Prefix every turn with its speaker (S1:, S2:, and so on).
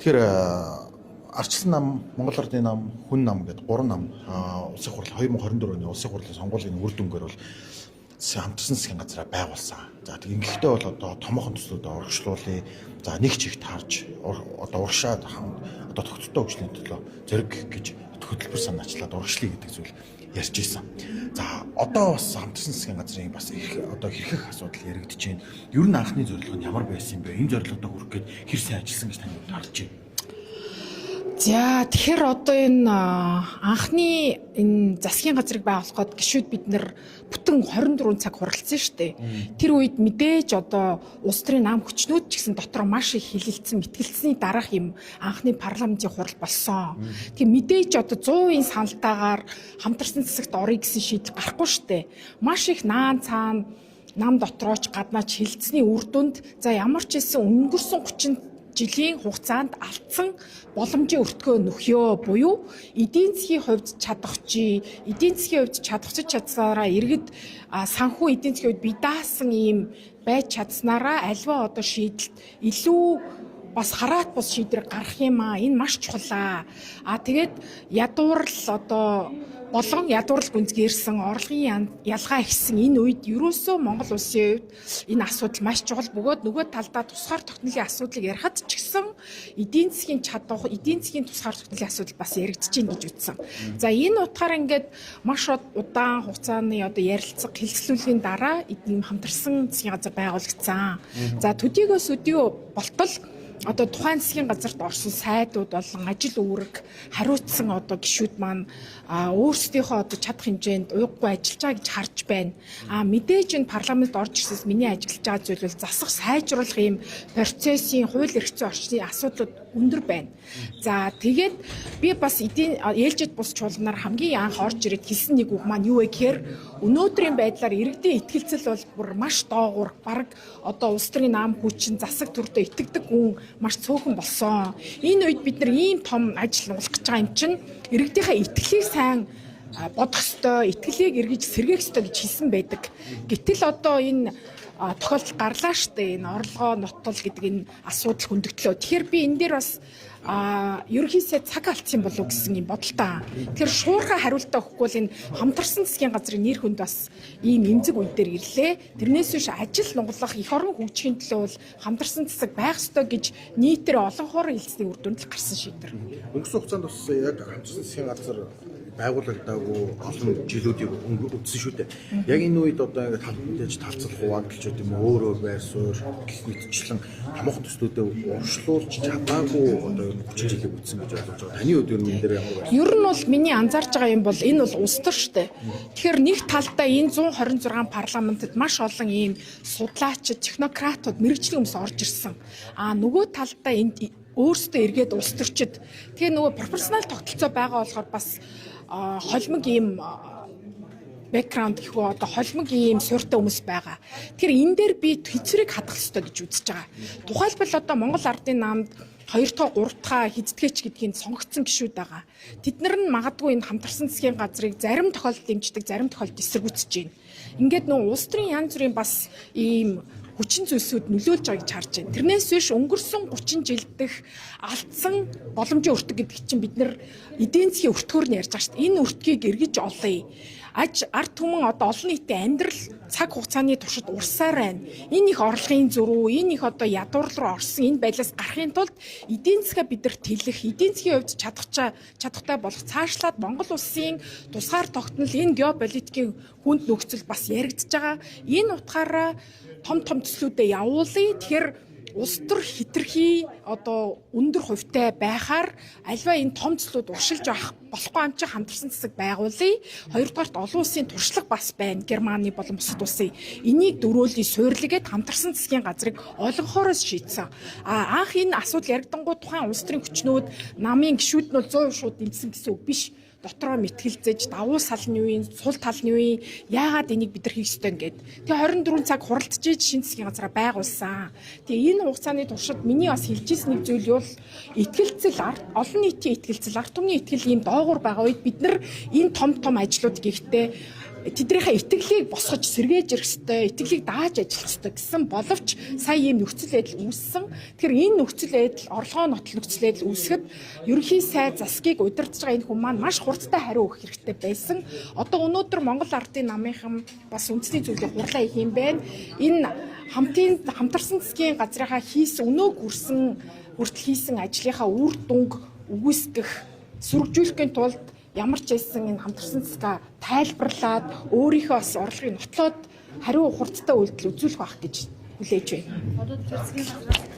S1: Тэгэхээр Ардчилсан нам, Монгол Ардын нам, Хүн нам гэдэг 3 нам улсын хурал 2024 оны улсын хурлын сонгуулийн үр дүнгээр бол хамтарсан засгийн газраа байгуулсан. За тэг ингэхдээ бол одоо томоохон төслүүдэд урагшлуулъя. За нэг чигт харж одоо урагшаад одоо тогтвортой хөгжлийн төлөө зориг гэж хөтөлбөр санаачлаад урагшлъя гэдэг зүйл ярьж ирсэн. За одоо бас хамтарсан засгийн газрын бас их одоо хэрхэх асуудал яригдж байна. Ер нь анхны зорилго нь ямар байсан юм бэ? Энэ зорилгодоо хүрэх гээд хэр сайн ажилласан гэж танд харж байна.
S2: За тэгэхээр одоо энэ анхны энэ засгийн газрыг байгуулахад гишүүд бид нэр бүтэн 24 цаг хуралцсан шүү дээ. Тэр үед мэдээж одоо улс төрийн нам хүчнүүд ч гэсэн дотор маш их хилэлцэн мэтгэлцсэний дараах юм анхны парламентын хурал болсон. Тэгээ мэдээж одоо 100% саналтаагаар хамтарсан засагт орё гэсэн шийдэл гарахгүй шүү дээ. Маш их наан цаана нам дотрооч гаднаач хилцсэний үр дүнд за ямар ч хэлсэн өнгөрсөн 30 жилийн хугацаанд алдсан боломжийн өртгөө нөхөө буюу эдийн засгийн хувьд чадахчи эдийн засгийн хувьд чадахцаараа иргэд санхүү эдийн засгийн хувьд бие даасан ийм байж чадсанараа альва одоо шийдэлт илүү бас хараат бус шийдвэр гарах юм аа. Энэ маш чухал. Тэгээд ядуурл одоо болон ядуурл гүнзгийрсэн орлогын ялгаа ихсэн энэ үед ерөөсөө Монгол улсын хувьд энэ асуудал маш чухал бөгөөд нөгөө талдаа тусгаар тогтнолын асуудлыг ярихад ч гэсэн эдийн засгийн чадвар, эдийн засгийн тусгаар тогтнолын асуудал бас яригдж байна гэж үзсэн. За энэ утгаараа ингээд маш удаан хугацааны одоо ярилцлага хэлцлүүлгийн дараа эдийн хамтарсан засгийн газар байгуулагдсан. За төдийгөөс өдөө болтол одоо тухайн засгийн газарт орсон сайдууд болон ажил үүрэг хариуцсан одоо гишүүд маань өөрсдийнхөө одоо чадах хэмжээнд уйггүй ажиллаж байгаа гэж харж байна. Мэдээж энэ парламент орж ирсээс миний ажиллаж байгаа зүйл бол засах сайжруулах юм процессын хууль эрх зүйн орчны асуудлууд өндөр байна. За тэгээд би бас ээлжид бус чуулганаар хамгийн анх орж ирээд хэлсэн нэг үг маань юу вэ гэхээр өнөөдрийн байдлаар иргэдийн итгэлцэл бол бүр маш доогуур бараг одоо улс төрийн нам хүчин засаг төрдөө итгэдэг хүн маш цөөхөн болсон. Энэ үед бид нар ийм том ажил нуулах гэж байгаа юм чинь иргэдийнхээ итгэлийг сайн бодох ёстой, итгэлийг эргэж сэргээх ёстой гэж хэлсэн байдаг. Гэтэл одоо энэ тохиолдол гарлаа штэ энэ орлогоо нотол гэдэг энэ асуудал хөндөгдлөө. Тэгэхээр би энэ дээр бас ерөнхийдөө цаг алдсан болов гэсэн юм бодолтой. Тэгэхээр шуурхай хариултаа өгөхгүй бол энэ хамтарсан засгийн газрын нэр хүнд бас ийм эмзэг үе дээр ирлээ. Тэрнээс биш ажил нуглах эх орон хөгжихийн төлөө бол хамтарсан засаг байх ёстой гэж нийтээр олон хоорон хэлцсэний үр дүнд л гарсан шийдвэр.
S1: Өнгөрсөн хугацаанд бас яг хамтарсан засгийн газар байгуулагдаагүй олон жилүүдийг өнгөрсөн шүү дээ. Яг энэ үед одоо ингээд хамтдаж талцлах хуваагдaltaч юм өөр байр суурь гэх мэтчлэн томоохон төслүүдэд урьдчилуулж чадаагүй одоо 30 жилийг үтсэн гэж ойлгож байгаа. Таны хувьд энэ дээр ямар байна?
S2: Ер нь бол миний анзаарж байгаа юм бол энэ бол улс төр шүү дээ. Тэгэхээр нэг талдаа энэ 126 парламентод маш олон ийм судлаачид, технократууд, мэргэжлийн хүмүүс орж ирсэн. Нөгөө талдаа энд өөрсдөө эргээд улс төрчид тэгээ нөгөө пропорционал тогтолцоо байгаа болохоор бас холимог ийм бэкграунд гэхүү одоо холимог ийм суурьтай хүмүүс байгаа. Тэгэхээр энэ дээр би хэцвэрийг хадах ёстой гэж үзэж байгаа. Тухайлбал одоо Монгол Ардын намд 2 дахь 3 дахь хиддгээч гэдгийг сонгогдсон гишүүд байгаа. Тэд нар нь магадгүй энэ хамтарсан засгийн газрыг зарим тохиолдолд дэмждэг, зарим тохиолдолд эсэргүүцэж байна. Ингээд нөө улс төрийн янз бүрийн бас ийм хүчин зүйлсүүд нөлөөлж байгааг гэж харж байна. Тэрнээс биш өнгөрсөн 30 жил дэх алдсан боломжийн өртөг гэдэг чинь бид нар эдийн засгийн өртгөөр нь ярьж байгаа шүү дээ. Энэ өртгийг эргэж олъё. Ард түмэн одоо олон нийтийн амьдрал цаг хугацааны туршид урсаар байна. Энэ их орлогын зөрүү, энэ их одоо ядуурл руу орсон энэ байдлаас гарахын тулд эдийн засгаа бид нар тэлэх, эдийн засгийн хувьд чадахтай болох цаашлаад Монгол улсын тусгаар тогтнол энэ геополитикийн хүнд нөхцөл бас яригдж байгаа. Энэ утгаараа том төслүүдэд явуулъя. Тэгэхээр улс төр хитрхи одоо өндөр хувьтай байхаар альва энэ том төслүүд уршилж авах болохгүй юм чи хамтарсан засаг байгуулъя. Хоёрдугаарт олон улсын туршлага бас байна. Германы болон бусад улсын энийг дөрөөлөй суйрлгээд хамтарсан засгийн газрыг олон хоороос шийдсэн. Анх энэ асуудал яригдангууд тухайн улс төрийн хүчнүүд намын гишүүд нь 100% шууд дэмжсэн гэсэн үг биш. Дотроо мэтгэлзэж давуу салны үеийн сул талны үеийн яагаад энийг бид нар хийх ёстой ингээд. Тэгээ 24 цаг хуралдаж шинэ засгийн газараа байгуулсан. Тэгээ энэ хугацааны туршид миний бас хэлжсэн нэг зүйл бол итгэлцэл олон нийтийн итгэлцэл ард түмний итгэл ийм доогуур байгаа үед бид нар энэ том ажлууд гэхдээ тэднийхээ итгэлийг босгож сэргээж ирэх ёстой, итгэлийг дааж ажиллах ёстой гэсэн боловч сая ийм нөхцөл байдал үүссэн. Тэгэхээр энэ нөхцөл байдал орлогоо нотол нөхцөл байдал үүсгэхэд ерөнхий сайд засгийг удирдах байгаа энэ хүн маань маш хурдтай хариу өгөх хэрэгтэй байсан. Одоо өнөөдөр Монгол Ардын намынхан бас үндэсний зүйлийг хурлаа хийх юм байна. Энэ хамтарсан засгийн газрынхаа хийсэн өнөө хүртэл хийсэн ажлынхаа үр дүнг үгүйсгэх, сүргжүүлэхийн тулд ямар ч байсан энэ хамтарсан засгаа тайлбарлаад өөрийнхөө бас орлогыг нотлоод хариу хурдтай үйлдэл үзүүлэх байх гэж хүлээж байна.
S3: Одоо засгийн газраас